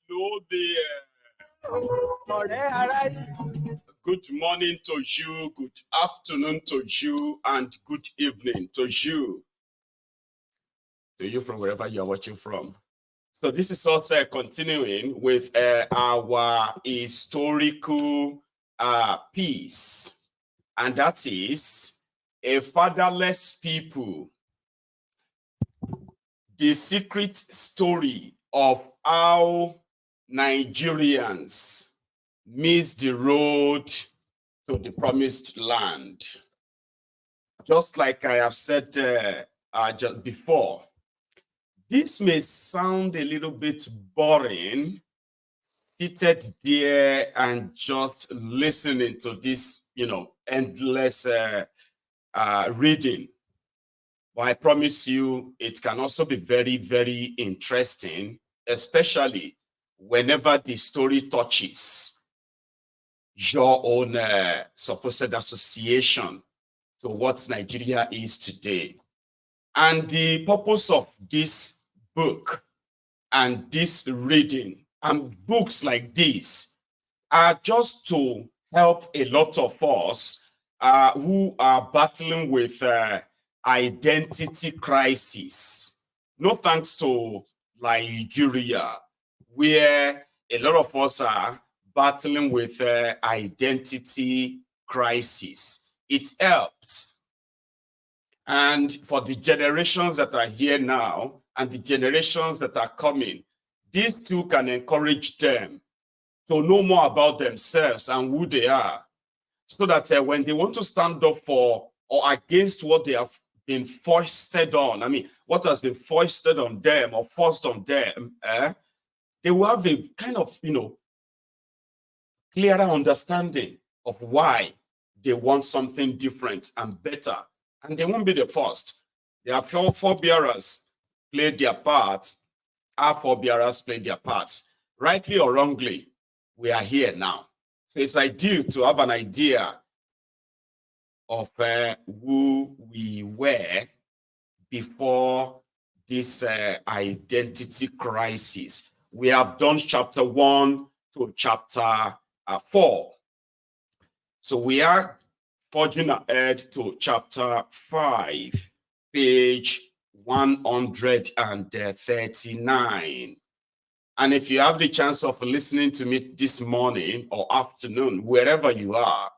Hello there. Good morning to you, good afternoon to you, and good evening to you. To you from wherever you are watching from. So this is also continuing with our historical piece, and that is a fatherless people. The secret story of how Nigerians missed the road to the promised land. Just like I have said just before, this may sound a little bit boring, seated there and just listening to this, endless reading. But I promise you, it can also be very, very interesting, especially whenever the story touches your own supposed association to what Nigeria is today. And the purpose of this book and this reading and books like this are just to help a lot of us who are battling with identity crisis. No thanks to Nigeria, where a lot of us are battling with identity crisis. It helps. And for the generations that are here now and the generations that are coming, these two can encourage them to know more about themselves and who they are, so that when they want to stand up for or against what they have been foisted on, what has been foisted on them or forced on them, they will have a kind of, clearer understanding of why they want something different and better. And they won't be the first. Their forebearers played their parts. Our forebearers played their parts. Rightly or wrongly, we are here now. So it's ideal to have an idea of who we were before this identity crisis. We have done chapter 1 to chapter 4. So we are forging ahead to chapter 5, page 139. And if you have the chance of listening to me this morning or afternoon, wherever you are,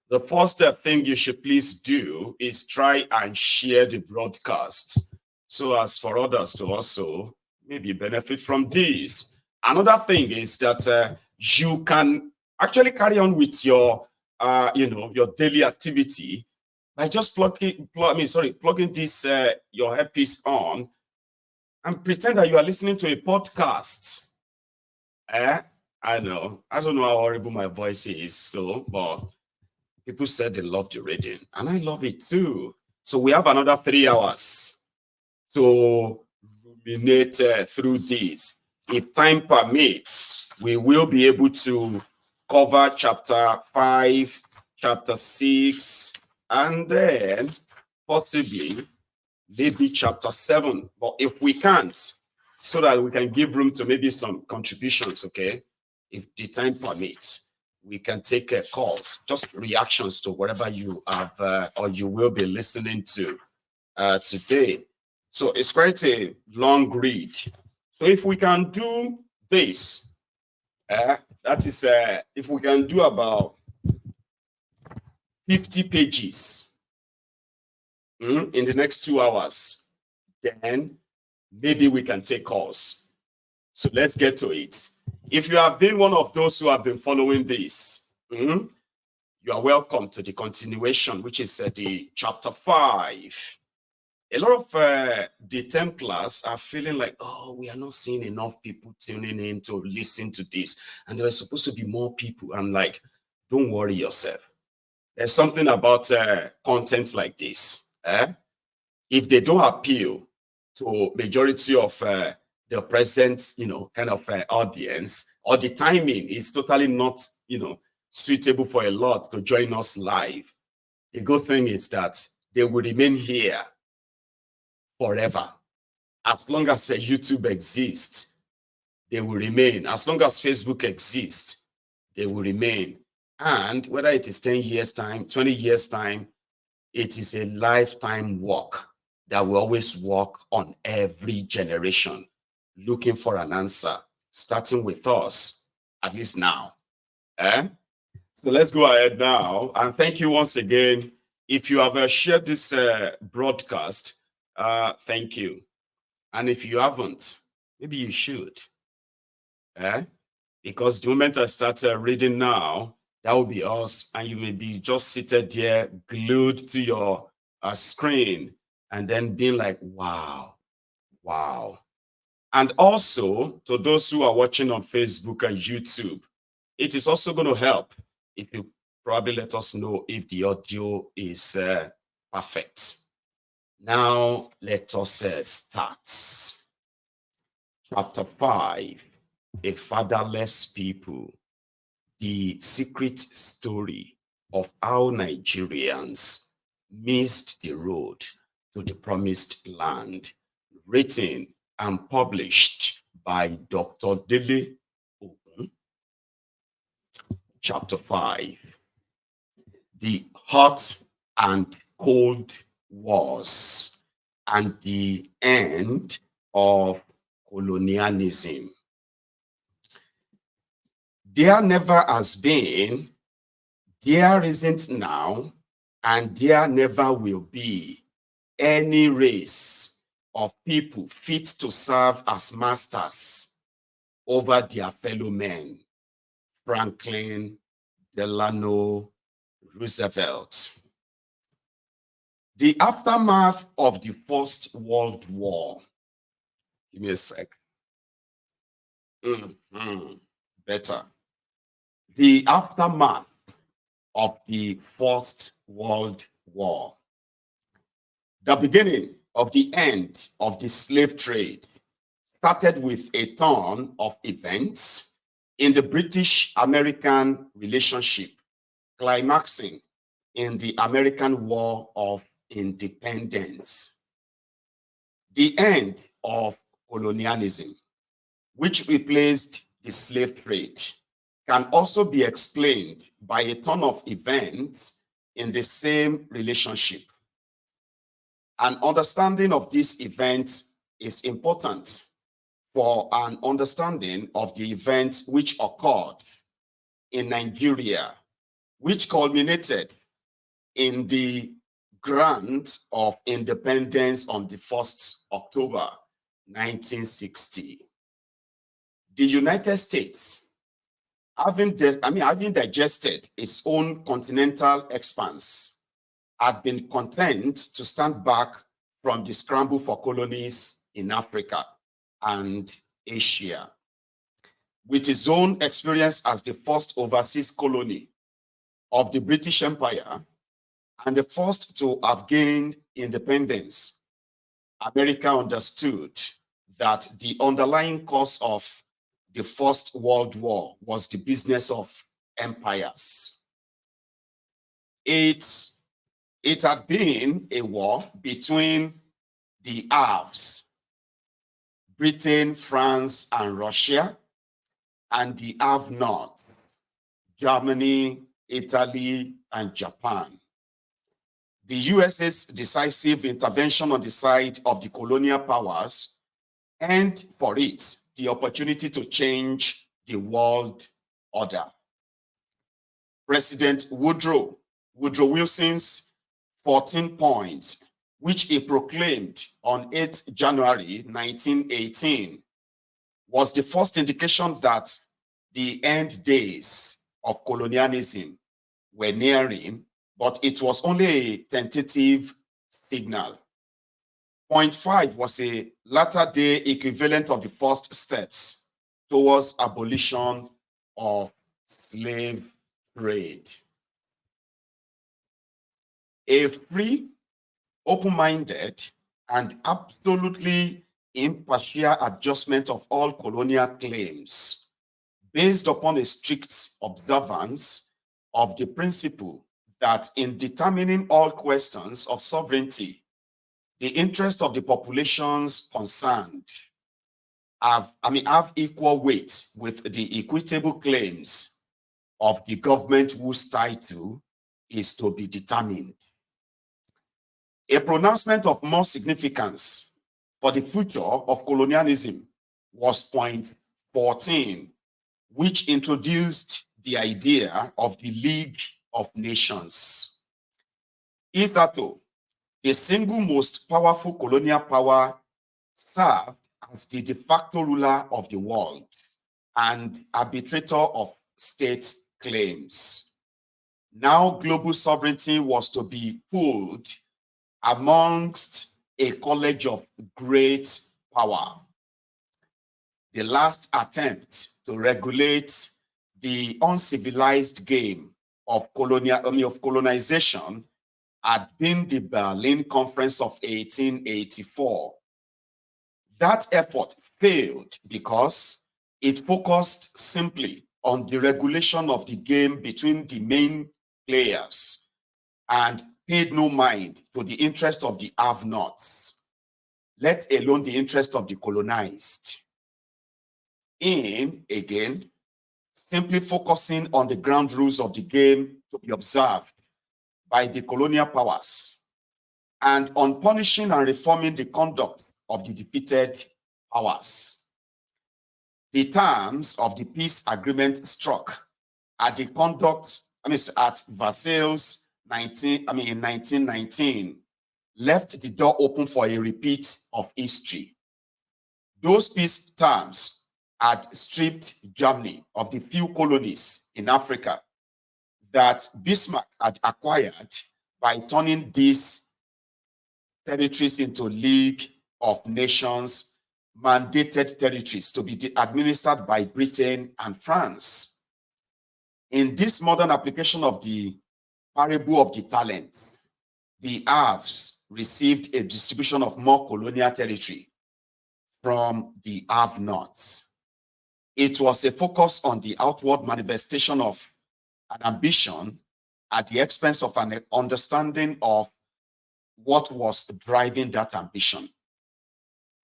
the first thing you should please do is try and share the broadcast, so as for others to also maybe benefit from this. Another thing is that you can actually carry on with your your daily activity by just plugging this your earpiece on and pretend that you are listening to a podcast. I don't know how horrible my voice is, but people said they love the reading, and I love it too. So we have another 3 hours to ruminate through this. If time permits, we will be able to cover chapter 5, chapter 6, and then possibly maybe chapter 7. But if we can't, so that we can give room to maybe some contributions, okay? If the time permits, we can take calls, just reactions to whatever you have or you will be listening to today. So it's quite a long read. So if we can do this, that is, if we can do about 50 pages in the next 2 hours, then maybe we can take calls. So let's get to it. If you have been one of those who have been following this, you are welcome to the continuation, which is the chapter 5. a lot of the Templars are feeling like, oh, we are not seeing enough people tuning in to listen to this. And there are supposed to be more people. I'm like, don't worry yourself. There's something about content like this. If they don't appeal to majority of the present, kind of audience, or the timing is totally not, suitable for a lot to join us live, the good thing is that they will remain here forever. As long as YouTube exists, they will remain. As long as Facebook exists, they will remain. And whether it is 10 years time, 20 years time, it is a lifetime work that will always work on every generation, looking for an answer, starting with us, at least now. So let's go ahead now. And thank you once again. If you have shared this broadcast, thank you. And if you haven't, maybe you should. Because the moment I start reading now, that will be us. And you may be just seated there, glued to your screen, and then being like, wow, wow. And also, to those who are watching on Facebook and YouTube, it is also going to help if you probably let us know if the audio is perfect. Now, let us start. Chapter 5, A Fatherless People, the secret story of how Nigerians missed the road to the promised land, written and published by Dr. Dele, Ogun. Chapter 5, The Hot and Cold Wars and the End of Colonialism. There never has been, there isn't now, and there never will be any race of people fit to serve as masters over their fellow men. Franklin Delano Roosevelt. The aftermath of the First World War. Give me a sec. Better. The aftermath of the First World War. The beginning of the end of the slave trade started with a turn of events in the British-American relationship, climaxing in the American War of Independence. The end of colonialism, which replaced the slave trade, can also be explained by a turn of events in the same relationship. An understanding of these events is important for an understanding of the events which occurred in Nigeria, which culminated in the grant of independence on the 1st October 1960. The United States, having digested its own continental expanse, had been content to stand back from the scramble for colonies in Africa and Asia. With its own experience as the first overseas colony of the British Empire and the first to have gained independence, America understood that the underlying cause of the First World War was the business of empires. It had been a war between the halves, Britain, France, and Russia, and the have-nots, Germany, Italy, and Japan. The US's decisive intervention on the side of the colonial powers earned for it the opportunity to change the world order. President Woodrow Wilson's 14 points, which he proclaimed on 8th January 1918, was the first indication that the end days of colonialism were nearing, but it was only a tentative signal. Point 5 was a latter-day equivalent of the first steps towards abolition of slave trade. A free, open-minded, and absolutely impartial adjustment of all colonial claims based upon a strict observance of the principle that in determining all questions of sovereignty, the interest of the populations concerned have equal weight with the equitable claims of the government whose title is to be determined. A pronouncement of more significance for the future of colonialism was point 14, which introduced the idea of the League of Nations. Hitherto, the single most powerful colonial power served as the de facto ruler of the world and arbitrator of state claims. Now global sovereignty was to be pooled amongst a college of great power. The last attempt to regulate the uncivilized game of colonization had been the Berlin Conference of 1884. That effort failed because it focused simply on the regulation of the game between the main players and paid no mind to the interest of the have-nots, let alone the interest of the colonized. In, again, simply focusing on the ground rules of the game to be observed by the colonial powers and on punishing and reforming the conduct of the defeated powers. The terms of the peace agreement struck at the at Versailles in 1919 left the door open for a repeat of history. Those peace terms had stripped Germany of the few colonies in Africa that Bismarck had acquired by turning these territories into League of Nations mandated territories to be administered by Britain and France. In this modern application of the parable of the talents, the haves received a distribution of more colonial territory from the have-nots. It was a focus on the outward manifestation of an ambition at the expense of an understanding of what was driving that ambition.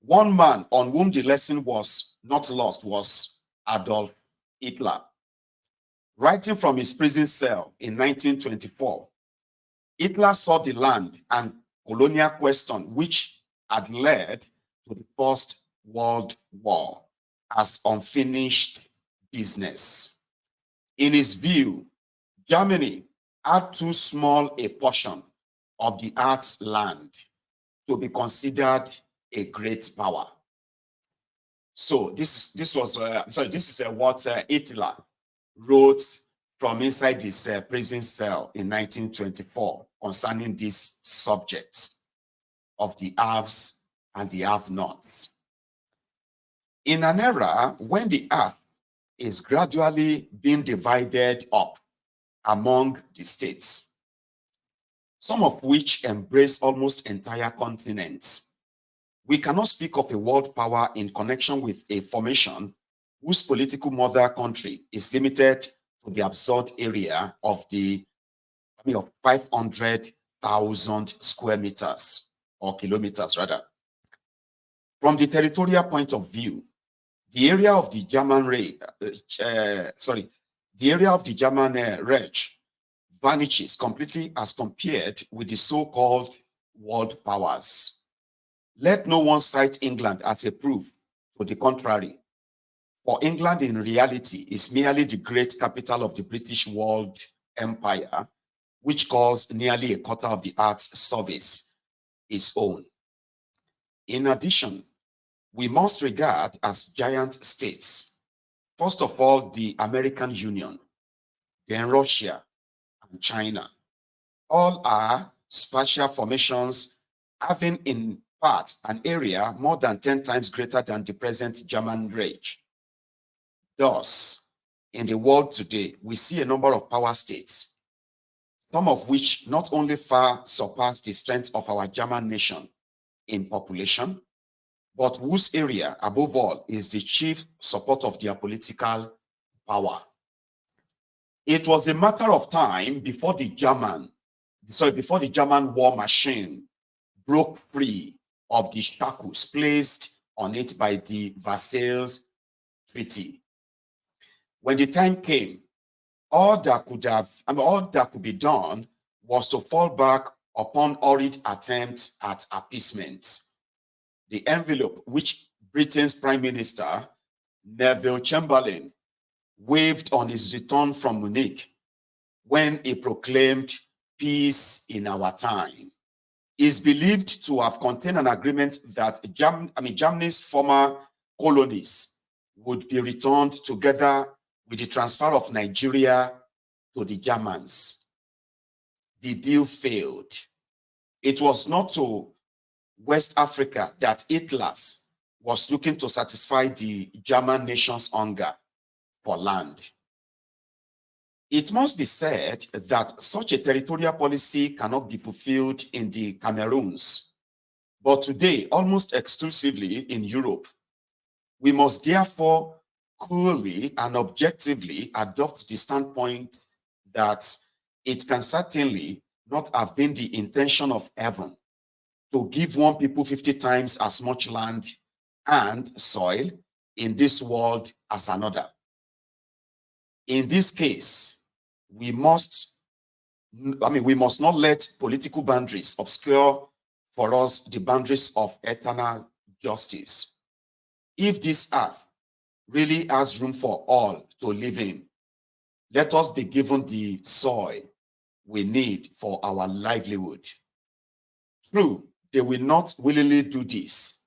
One man on whom the lesson was not lost was Adolf Hitler. Writing from his prison cell in 1924, Hitler saw the land and colonial question which had led to the First World War as unfinished business. In his view, Germany had too small a portion of the earth's land to be considered a great power. So this is what Hitler wrote from inside his prison cell in 1924 concerning this subject of the haves and the have-nots. In an era when the earth is gradually being divided up among the states, some of which embrace almost entire continents, we cannot speak of a world power in connection with a formation whose political mother country is limited to the absurd area of 500,000 square meters or kilometers rather. From the territorial point of view, the area of the German Reich vanishes completely as compared with the so-called world powers. Let no one cite England as a proof to the contrary, for England in reality is merely the great capital of the British World Empire, which calls nearly a quarter of the earth's surface its own. In addition, we must regard as giant states, first of all, the American Union, then Russia and China. All are spatial formations having in part, an area more than 10 times greater than the present German Reich. Thus, in the world today, we see a number of power states, some of which not only far surpass the strength of our German nation in population, but whose area, above all, is the chief support of their political power. It was a matter of time before the German war machine broke free of the shackles placed on it by the Versailles Treaty. When the time came, all that could be done was to fall back upon horrid attempts at appeasement. The envelope which Britain's Prime Minister Neville Chamberlain waved on his return from Munich when he proclaimed peace in our time is believed to have contained an agreement that Germany's former colonies would be returned together with the transfer of Nigeria to the Germans. The deal failed. It was not to West Africa that Hitler was looking to satisfy the German nation's hunger for land. It must be said that such a territorial policy cannot be fulfilled in the Cameroons, but today, almost exclusively in Europe. We must therefore coolly and objectively adopt the standpoint that it can certainly not have been the intention of heaven to give one people 50 times as much land and soil in this world as another. In this case, we must not let political boundaries obscure for us the boundaries of eternal justice. If this earth really has room for all to live in, let us be given the soil we need for our livelihood. True, they will not willingly do this,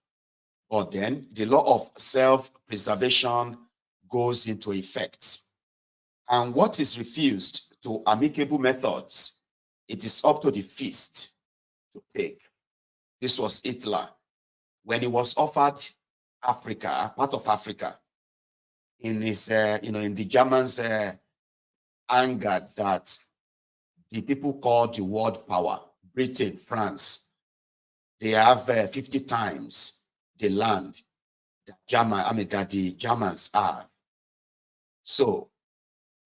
but then the law of self-preservation goes into effect. And what is refused to amicable methods, it is up to the feast to take. This was Hitler when he was offered Africa, part of Africa, in his, in the Germans' anger that the people called the world power, Britain, France, they have 50 times the land that the Germans have. So,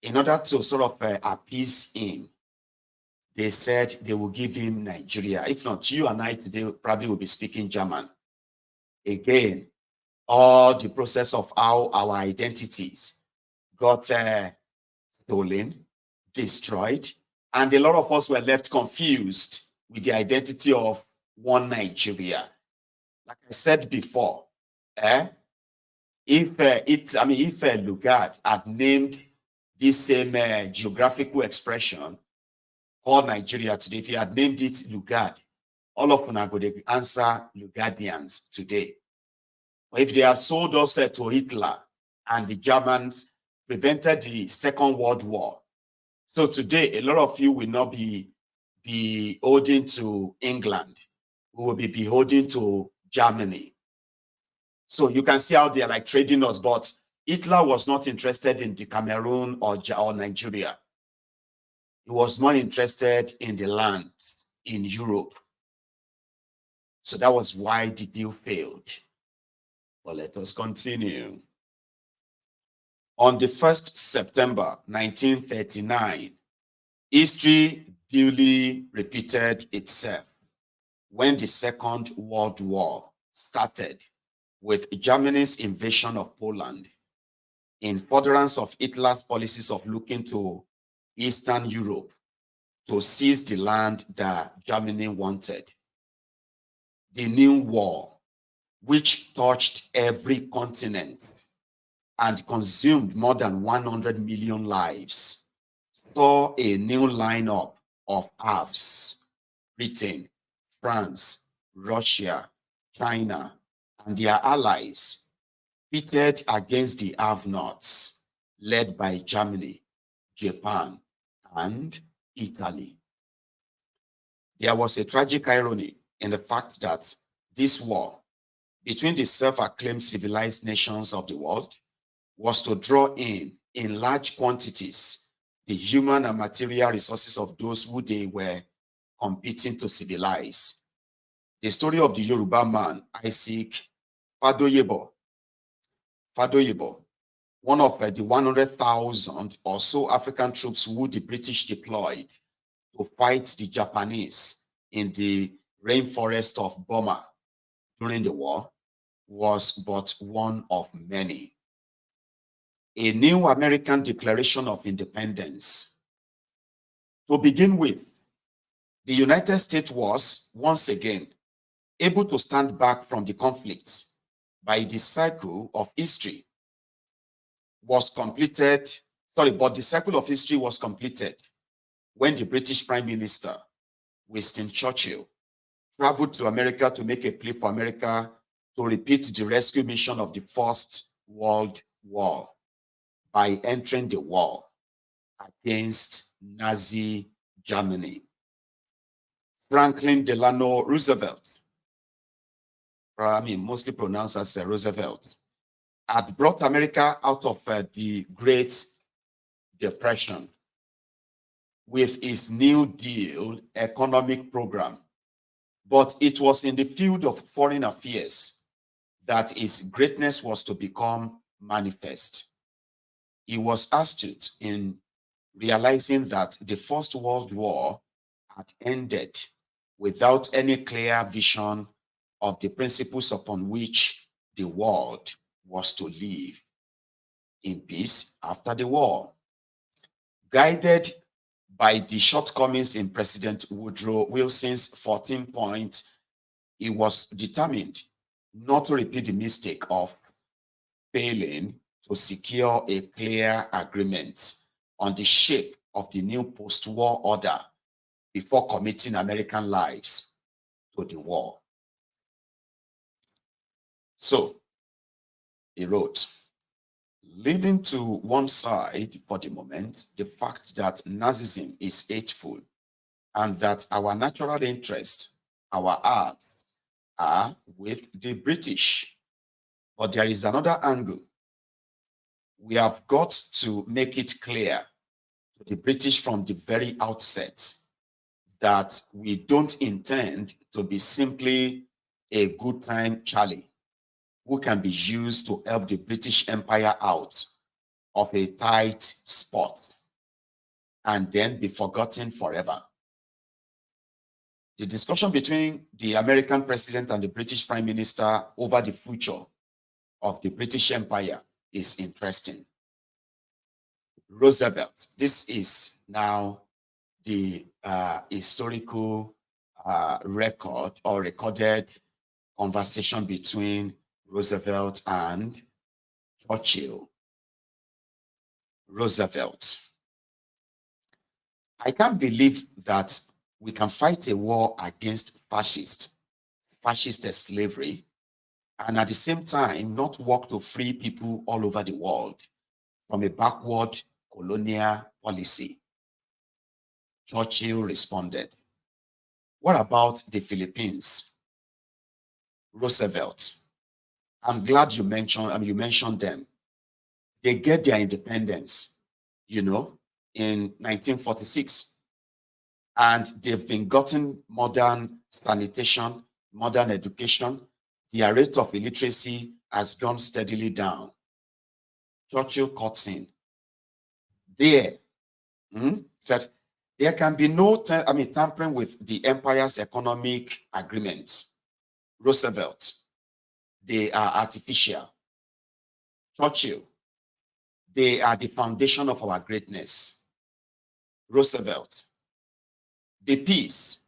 in order to sort of appease him, they said they will give him Nigeria. If not, you and I today probably will be speaking German. Again, all the process of how our identities got stolen, destroyed, and a lot of us were left confused with the identity of one Nigeria. Like I said before, if Lugard had named this same geographical expression called Nigeria today, if he had named it Lugard, all of them are going to answer Lugardians today. But if they have sold us to Hitler and the Germans prevented the Second World War, so today a lot of you will not be beholden to England. We will be beholden to Germany. So you can see how they are like trading us, but Hitler was not interested in the Cameroon or Nigeria. He was more interested in the land in Europe. So that was why the deal failed. But let us continue. On the 1st September 1939, history duly repeated itself when the Second World War started with Germany's invasion of Poland in furtherance of Hitler's policies of looking to Eastern Europe to seize the land that Germany wanted. The new war, which touched every continent and consumed more than 100 million lives, saw a new lineup of halves: Britain, France, Russia, China, and their allies pitted against the have-nots, led by Germany, Japan, and Italy. There was a tragic irony in the fact that this war between the self-acclaimed civilized nations of the world was to draw in large quantities the human and material resources of those who they were competing to civilize. The story of the Yoruba man, Isaac Fadoyebo, one of the 100,000 or so African troops who the British deployed to fight the Japanese in the rainforest of Burma during the war, was but one of many. A new American Declaration of Independence. To begin with, the United States was, once again, able to stand back from the conflict by the cycle of history was completed, but the cycle of history was completed when the British Prime Minister, Winston Churchill, traveled to America to make a plea for America to repeat the rescue mission of the First World War by entering the war against Nazi Germany. Franklin Delano Roosevelt, mostly pronounced as Roosevelt, had brought America out of the Great Depression with his New Deal economic program. But it was in the field of foreign affairs that his greatness was to become manifest. He was astute in realizing that the First World War had ended without any clear vision of the principles upon which the world was to live in peace after the war. Guided by the shortcomings in President Woodrow Wilson's 14-point, he was determined not to repeat the mistake of failing to secure a clear agreement on the shape of the new post-war order before committing American lives to the war. So, he wrote, leaving to one side for the moment the fact that Nazism is hateful and that our natural interest, our hearts, are with the British. But there is another angle. We have got to make it clear to the British from the very outset that we don't intend to be simply a good time Charlie who can be used to help the British Empire out of a tight spot and then be forgotten forever. The discussion between the American president and the British Prime Minister over the future of the British Empire is interesting. Roosevelt, this is now the historical record or recorded conversation between Roosevelt and Churchill. Roosevelt, I can't believe that we can fight a war against fascist slavery, and at the same time not work to free people all over the world from a backward colonial policy. Churchill responded, what about the Philippines? Roosevelt, I'm glad you mentioned them. They get their independence, in 1946. And they've been gotten modern sanitation, modern education. Their rate of illiteracy has gone steadily down. Churchill cuts in. That there can be no tampering with the empire's economic agreements. Roosevelt, they are artificial. Churchill, they are the foundation of our greatness. Roosevelt, the peace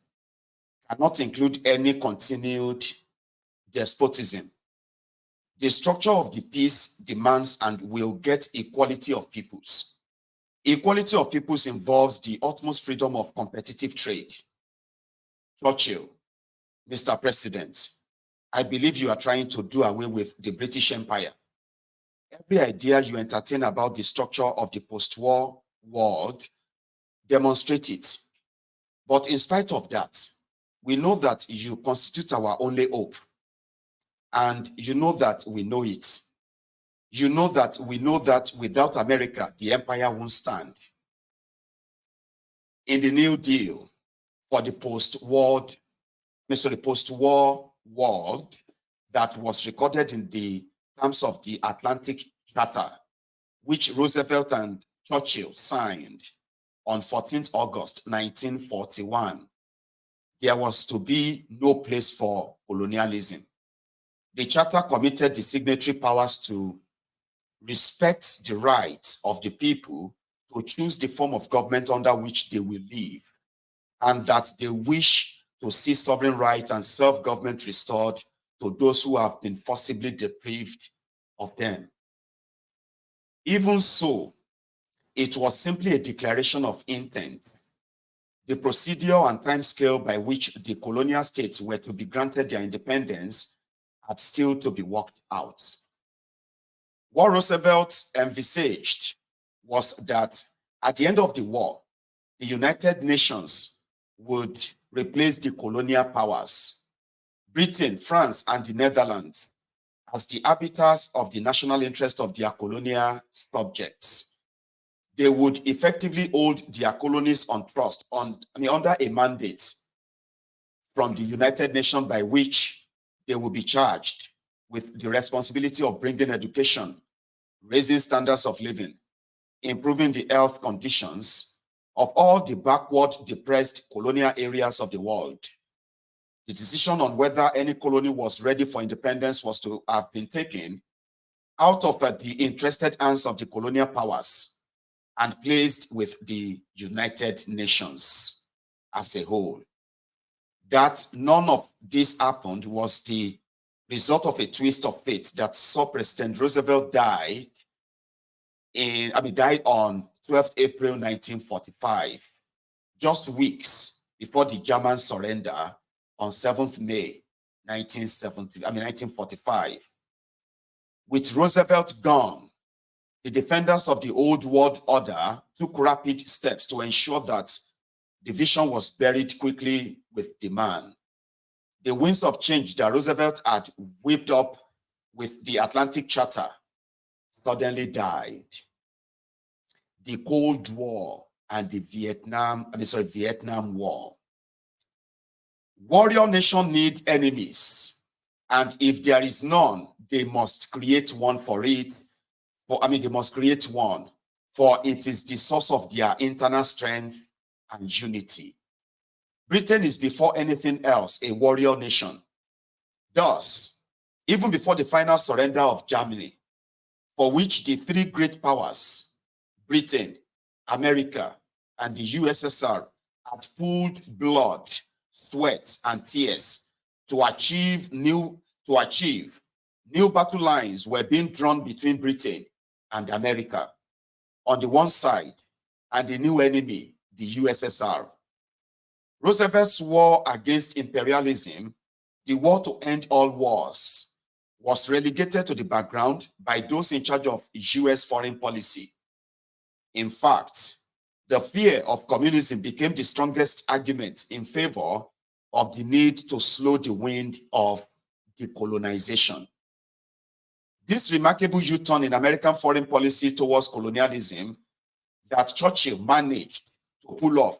cannot include any continued despotism. The structure of the peace demands and will get equality of peoples. Equality of peoples involves the utmost freedom of competitive trade. Churchill, Mr. President, I believe you are trying to do away with the British Empire. Every idea you entertain about the structure of the post-war world, demonstrate it. But in spite of that, we know that you constitute our only hope And you know that we know it. You know that we know that without America, the empire won't stand. In the New Deal for the post-war world that was recorded in the terms of the Atlantic Charter, which Roosevelt and Churchill signed on 14th August 1941, there was to be no place for colonialism. The charter committed the signatory powers to respect the rights of the people to choose the form of government under which they will live, and that they wish to see sovereign rights and self-government restored to those who have been forcibly deprived of them. Even so, it was simply a declaration of intent. The procedure and timescale by which the colonial states were to be granted their independence had still to be worked out. What Roosevelt envisaged was that at the end of the war, the United Nations would replace the colonial powers, Britain, France, and the Netherlands, as the arbiters of the national interest of their colonial subjects. They would effectively hold their colonies on trust under a mandate from the United Nations by which they will be charged with the responsibility of bringing education, raising standards of living, improving the health conditions of all the backward, depressed colonial areas of the world. The decision on whether any colony was ready for independence was to have been taken out of the interested hands of the colonial powers and placed with the United Nations as a whole. That none of this happened was the result of a twist of fate that saw President Roosevelt died on 12th April 1945, just weeks before the German surrender on 7th May 1945. With Roosevelt gone, the defenders of the old world order took rapid steps to ensure that the vision was buried quickly with the man. The winds of change that Roosevelt had whipped up with the Atlantic Charter suddenly died. The Cold War and the Vietnam War. Warrior nations need enemies, and if there is none, they must create one for it. They must create one, for it is the source of their internal strength and unity. Britain is before anything else a warrior nation. Thus, even before the final surrender of Germany, for which the three great powers, Britain, America, and the USSR, had pooled blood, sweat, and tears to achieve new battle lines were being drawn between Britain and America on the one side, and the new enemy, the USSR. Roosevelt's war against imperialism, the war to end all wars, was relegated to the background by those in charge of US foreign policy. In fact, the fear of communism became the strongest argument in favor of the need to slow the wind of decolonization. This remarkable U-turn in American foreign policy towards colonialism that Churchill managed to pull off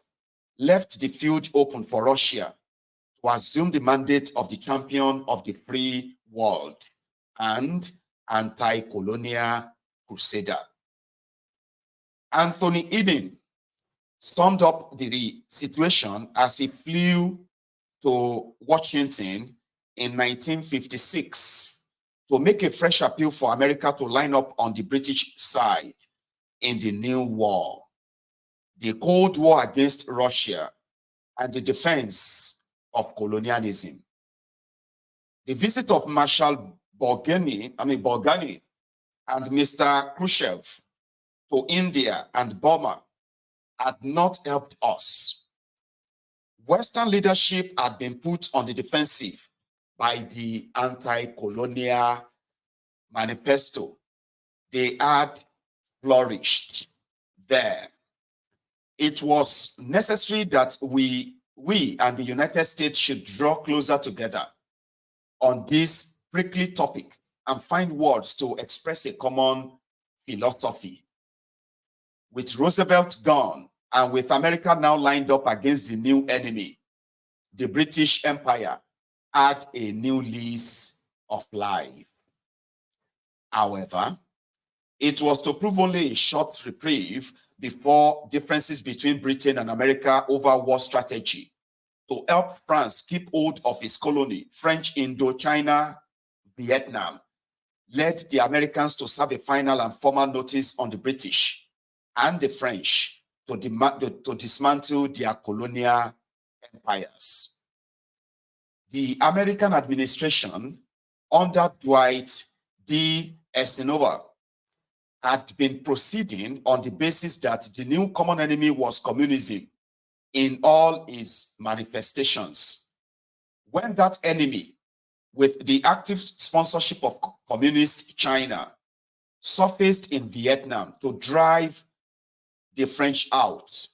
left the field open for Russia to assume the mandate of the champion of the free world and anti-colonial crusader. Anthony Eden summed up the situation as he flew to Washington in 1956 to make a fresh appeal for America to line up on the British side in the new war, the Cold War against Russia, and the defense of colonialism. The visit of Marshal Bourgani and Mr. Khrushchev to India and Burma had not helped us. Western leadership had been put on the defensive by the anti-colonial manifesto. They had flourished there. It was necessary that we and the United States should draw closer together on this prickly topic and find words to express a common philosophy. With Roosevelt gone and with America now lined up against the new enemy, the British Empire had a new lease of life. However, it was to prove only a short reprieve before differences between Britain and America over war strategy to help France keep hold of its colony, French Indochina, Vietnam, led the Americans to serve a final and formal notice on the British and the French to dismantle their colonial empires. The American administration under Dwight D. Eisenhower had been proceeding on the basis that the new common enemy was communism in all its manifestations. When that enemy, with the active sponsorship of communist China, surfaced in Vietnam to drive the French out,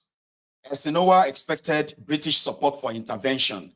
Eisenhower expected British support for intervention